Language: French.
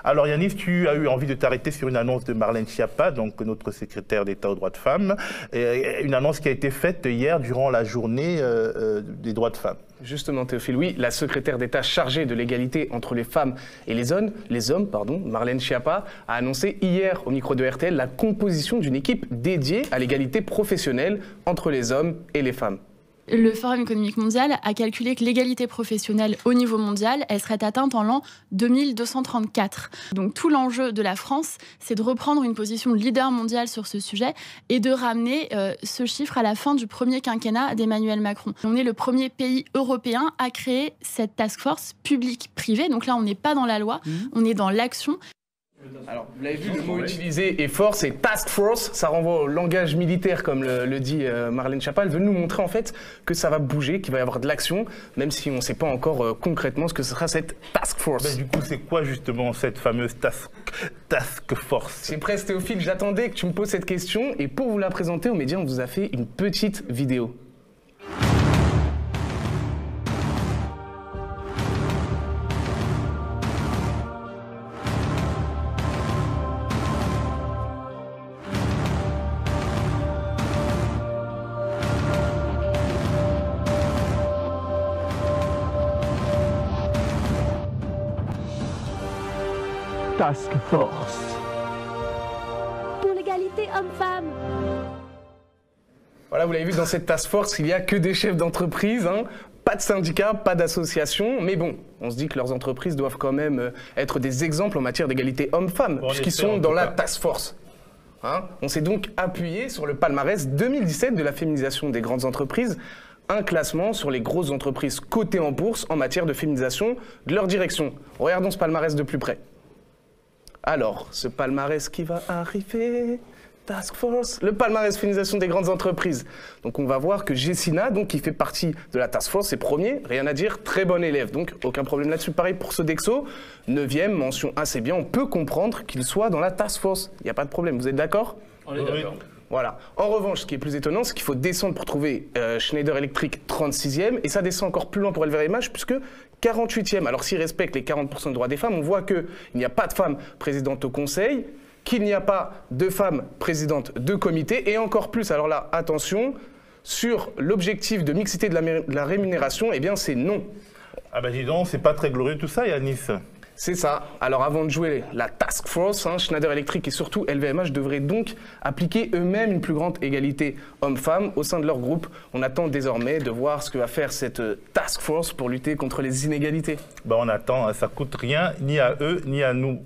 Alors Yanis, tu as eu envie de t'arrêter sur une annonce de Marlène Schiappa, donc notre secrétaire d'État aux droits de femmes, une annonce qui a été faite hier durant la journée des droits de femmes. Justement Théophile, oui, la secrétaire d'État chargée de l'égalité entre les femmes et les hommes, Marlène Schiappa, a annoncé hier au micro de RTL la composition d'une équipe dédiée à l'égalité professionnelle entre les hommes et les femmes. Le Forum économique mondial a calculé que l'égalité professionnelle au niveau mondial, elle serait atteinte en l'an 2234. Donc tout l'enjeu de la France, c'est de reprendre une position de leader mondial sur ce sujet et de ramener ce chiffre à la fin du premier quinquennat d'Emmanuel Macron. On est le premier pays européen à créer cette task force publique-privée. Donc là, on n'est pas dans la loi, on est dans l'action. Alors, vous l'avez vu, le mot utilisé est fort, c'est task force, ça renvoie au langage militaire comme le dit Marlène Schiappa. Elle veut nous montrer en fait que ça va bouger, qu'il va y avoir de l'action, même si on ne sait pas encore concrètement ce que sera cette task force. Ben, du coup, c'est quoi justement cette fameuse task force? C'est presque Théophile, j'attendais que tu me poses cette question et pour vous la présenter aux médias, on vous a fait une petite vidéo. Task Force pour l'égalité homme-femme. Voilà, vous l'avez vu, dans cette task force, il n'y a que des chefs d'entreprise, hein. Pas de syndicats, pas d'associations, mais bon, on se dit que leurs entreprises doivent quand même être des exemples en matière d'égalité homme-femme, puisqu'ils sont dans la task force. Hein, on s'est donc appuyé sur le palmarès 2017 de la féminisation des grandes entreprises, un classement sur les grosses entreprises cotées en bourse en matière de féminisation de leur direction. Regardons ce palmarès de plus près. Alors, ce palmarès qui va arriver, Task Force, le palmarès féminisation des grandes entreprises. Donc on va voir que Jessina, donc, qui fait partie de la Task Force, est premier, rien à dire, très bon élève, donc aucun problème là-dessus. Pareil pour Sodexo, 9e, mention assez bien, on peut comprendre qu'il soit dans la Task Force, il n'y a pas de problème, vous êtes d'accord? On est d'accord. Voilà. En revanche, ce qui est plus étonnant, c'est qu'il faut descendre pour trouver Schneider Electric 36e, et ça descend encore plus loin pour LVMH, puisque 48e. Alors s'il respecte les 40% de droits des femmes, on voit qu'il n'y a pas de femmes présidentes au conseil, qu'il n'y a pas de femmes présidentes de comité, et encore plus, alors là, attention, sur l'objectif de mixité de la rémunération, eh bien c'est non. Ah ben dis donc, c'est pas très glorieux tout ça, Yanis. C'est ça. Alors avant de jouer la task force, Schneider Electric et surtout LVMH devraient donc appliquer eux-mêmes une plus grande égalité homme-femme au sein de leur groupe. On attend désormais de voir ce que va faire cette task force pour lutter contre les inégalités. Ben on attend, ça coûte rien, ni à eux, ni à nous.